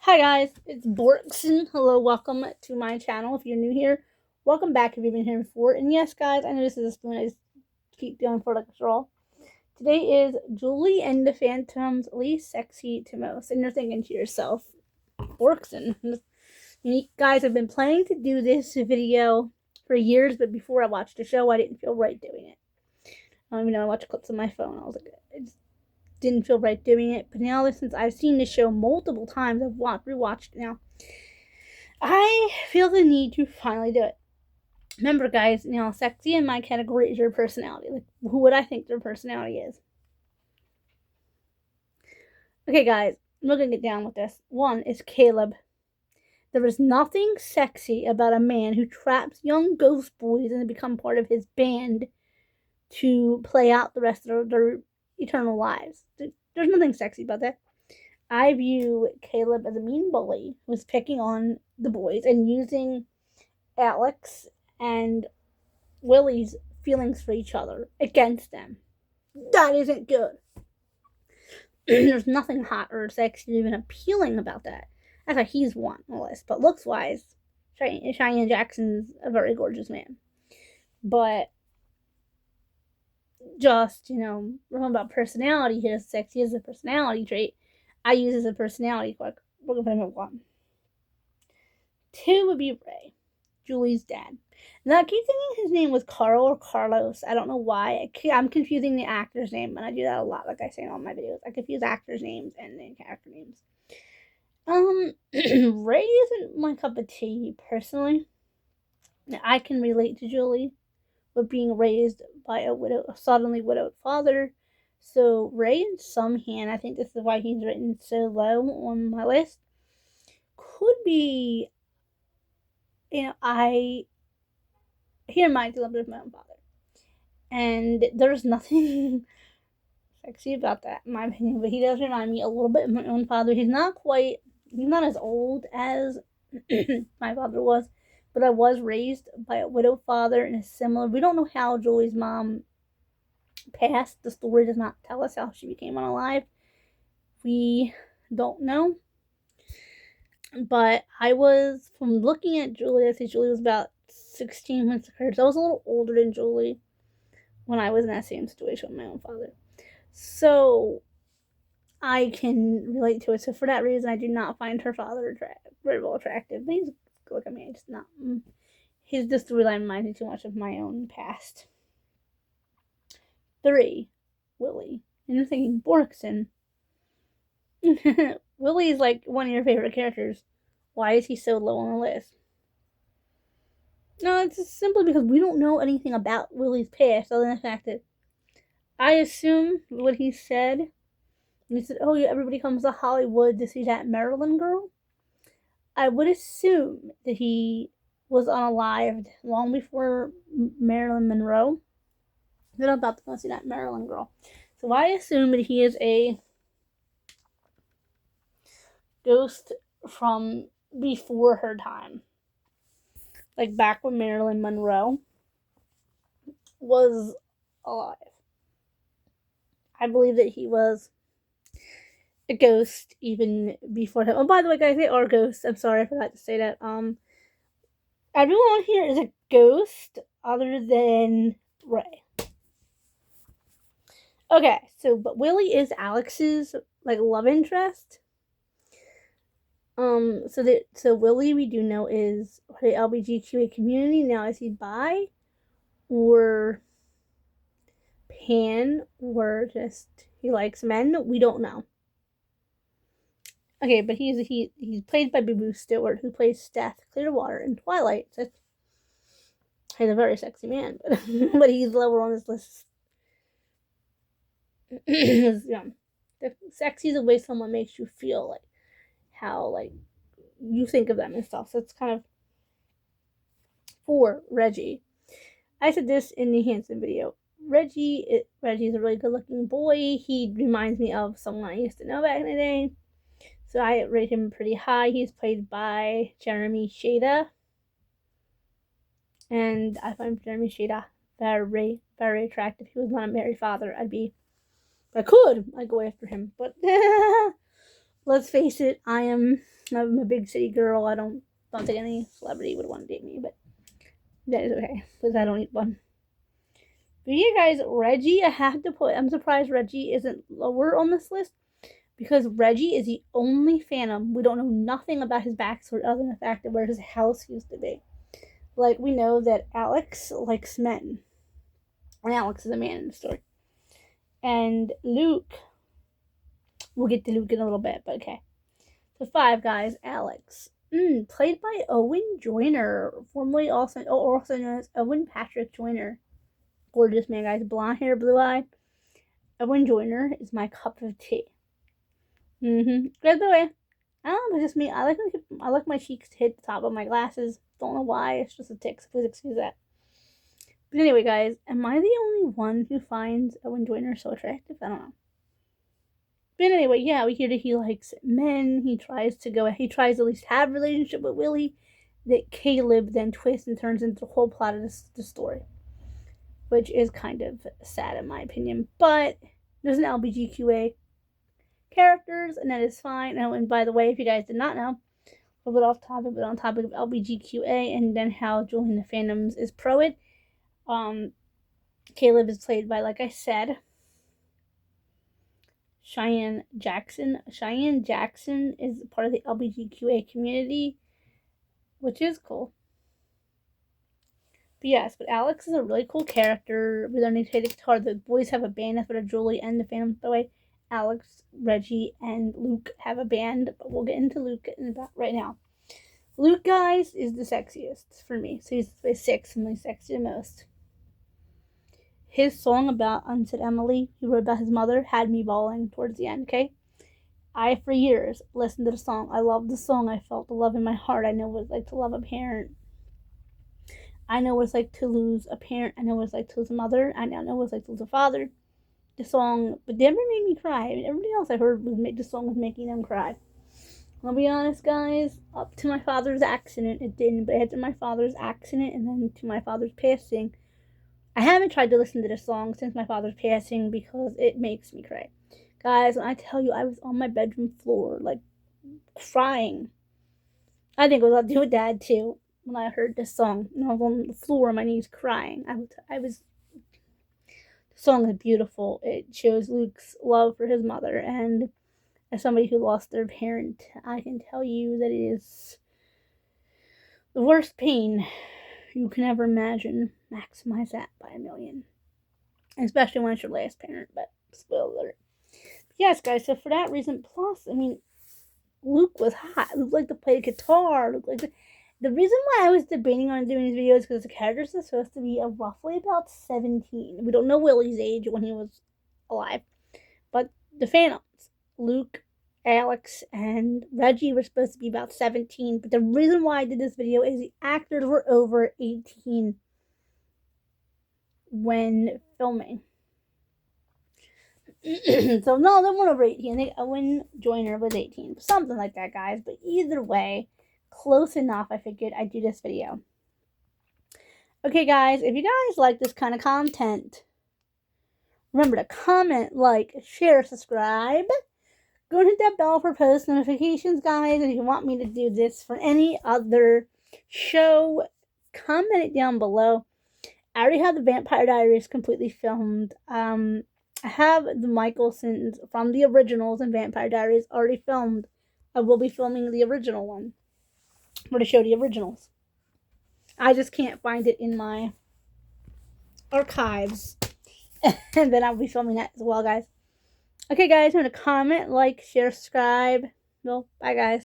Hi guys, it's Borkson. Hello, welcome to my channel. If you're new here, welcome back if you've been here before. And yes, guys, I know this is a spoon I just keep doing for like a straw. Today is Julie and the Phantom's least sexy to most. And you're thinking to yourself, Borkson. You guys have been planning to do this video for years, but before I watched the show, I didn't feel right doing it. I watched clips on my phone. I was like, I just didn't feel right doing it. But now, since I've seen the show multiple times, I've rewatched it now. I feel the need to finally do it. Remember, guys, sexy in my category is your personality. Like, who would I think their personality is? Okay, guys, we're gonna get down with this. One is Caleb. There is nothing sexy about a man who traps young ghost boys and become part of his band to play out the rest of their eternal lives. There's nothing sexy about that. I view Caleb as a mean bully who's picking on the boys and using Alex and Willie's feelings for each other against them. That isn't good. There's nothing hot or sexy or even appealing about that. That's why he's one on the list. But looks wise, Cheyenne Jackson's a very gorgeous man. But just, we're talking about personality here. Sexy is a personality trait. I use as a personality quirk. We're going to put him at 1. 2 would be Ray, Julie's dad. Now, I keep thinking his name was Carl or Carlos. I don't know why. I'm confusing the actor's name, and I do that a lot, like I say in all my videos. I confuse actors' names and then character names. Ray isn't my cup of tea, personally. I can relate to Julie with being raised by a suddenly widowed father. So Ray, in some hand, I think this is why he's written so low on my list, could be, he reminds me a little bit of my own father. And there's nothing sexy about that, in my opinion, but he does remind me a little bit of my own father. He's not as old as my father was, but I was raised by a widowed father and is similar. We don't know how Julie's mom passed. The story does not tell us how she became unalive. We don't know. But from looking at Julie, I think Julie was about 16 when it occurred. So I was a little older than Julie when I was in that same situation with my own father. So I can relate to it. So for that reason, I do not find her father very well attractive. But he's look at me, just not. His storyline reminds me too much of my own past. 3, Willie. And you're thinking Borkson. Willie is like one of your favorite characters. Why is he so low on the list? No, it's just simply because we don't know anything about Willie's past other than the fact that I assume what he said. He said, "Oh, yeah, everybody comes to Hollywood to see that Marilyn girl." I would assume that he was unalived long before Marilyn Monroe. They're about to go see that Marilyn girl. So I assume that he is a ghost from before her time. Like back when Marilyn Monroe was alive. I believe that he was a ghost even before him. Oh, by the way, guys, they are ghosts. I'm sorry, I forgot to say that. Everyone here is a ghost other than Ray. Okay, but Willie is Alex's love interest. So Willie, we do know, is the LGBTQA community. Now, is he bi or pan or just he likes men? We don't know. Okay, but he's played by Boo Stewart, who plays Steth Clearwater in Twilight. So he's a very sexy man, but he's lower on this list. Yeah, sexy is the way someone makes you feel, like how you think of them and stuff. So it's kind of for Reggie. I said this in the Hanson video. Reggie's a really good looking boy. He reminds me of someone I used to know back in the day. So I rate him pretty high. He's played by Jeremy Shada. And I find Jeremy Shada very, very attractive. If he was not a married father, I'd go after him. But let's face it, I am I'm a big city girl. I don't think any celebrity would want to date me, but that is okay because I don't need one. But yeah, guys, Reggie, I have to put. I'm surprised Reggie isn't lower on this list because Reggie is the only Phantom. We don't know nothing about his backstory other than the fact of where his house used to be. Like, we know that Alex likes men, and Alex is a man in the story. And Luke, we'll get to Luke in a little bit, but okay. So 5 guys, Alex. Played by Owen Joyner, formerly also known as Owen Patrick Joyner. Gorgeous man, guys. Blonde hair, blue eye. Owen Joyner is my cup of tea. By the way, I don't know, but just me. I like my cheeks to hit the top of my glasses. Don't know why. It's just a tick. So please excuse that. But anyway, guys, am I the only one who finds Owen Joyner so attractive? I don't know. But anyway, yeah, we hear that he likes men. He tries to at least have a relationship with Willie. That Caleb then twists and turns into the whole plot of the story, which is kind of sad in my opinion. But there's an LGBTQA characters, and that is fine. And by the way, if you guys did not know, a little bit off topic, but on topic of LGBTQA, and then how Julie and the Phantoms is pro it. Caleb is played by, like I said, Cheyenne Jackson. Cheyenne Jackson is part of the LGBTQA community, which is cool. But yes, but Alex is a really cool character. We learn to play the guitar. The boys have a band. That's what Julie and the Phantoms, by the way. Alex, Reggie, and Luke have a band, but we'll get into Luke right now. Luke, guys, is the sexiest for me. So he's the 6th and the sexy the most. His song about Unsaid Emily, he wrote about his mother, had me bawling towards the end, okay? I, for years, listened to the song. I loved the song. I felt the love in my heart. I know what it's like to love a parent. I know what it's like to lose a parent. I know what it's like to lose a mother. I know what it's like to lose a father. The song, but never made me cry. I mean, everybody else I heard the song was making them cry. I'll be honest, guys, up to my father's accident, it didn't, but after my father's accident and then to my father's passing, I haven't tried to listen to this song since my father's passing because it makes me cry. Guys, when I tell you I was on my bedroom floor, like, crying. I think it was all to do with Dad, too, when I heard this song. And I was on the floor on my knees crying. The song is beautiful. It shows Luke's love for his mother, and as somebody who lost their parent, I can tell you that it is the worst pain you can ever imagine. Maximize that by 1,000,000. Especially when it's your last parent, but spoiler alert. Yes, guys, so for that reason, plus, I mean, Luke was hot. Luke liked to play the guitar. The reason why I was debating on doing these videos is because the characters are supposed to be roughly about 17. We don't know Willie's age when he was alive. But the Phantoms, Luke, Alex, and Reggie were supposed to be about 17. But the reason why I did this video is the actors were over 18 when filming. So no, they weren't over 18. I think Owen Joyner was 18. Something like that, guys. But either way, close enough, I figured I'd do this video. Okay, guys, if you guys like this kind of content, remember to comment, like, share, subscribe. Go and hit that bell for post notifications, guys. And if you want me to do this for any other show, comment it down below. I already have the Vampire Diaries completely filmed. I have the Michelsons from the originals and Vampire Diaries already filmed. I will be filming the original one for to show the originals. I just can't find it in my archives. And then I'll be filming that as well, guys. Okay, guys, remember to comment, like, share, subscribe. Well, bye, guys.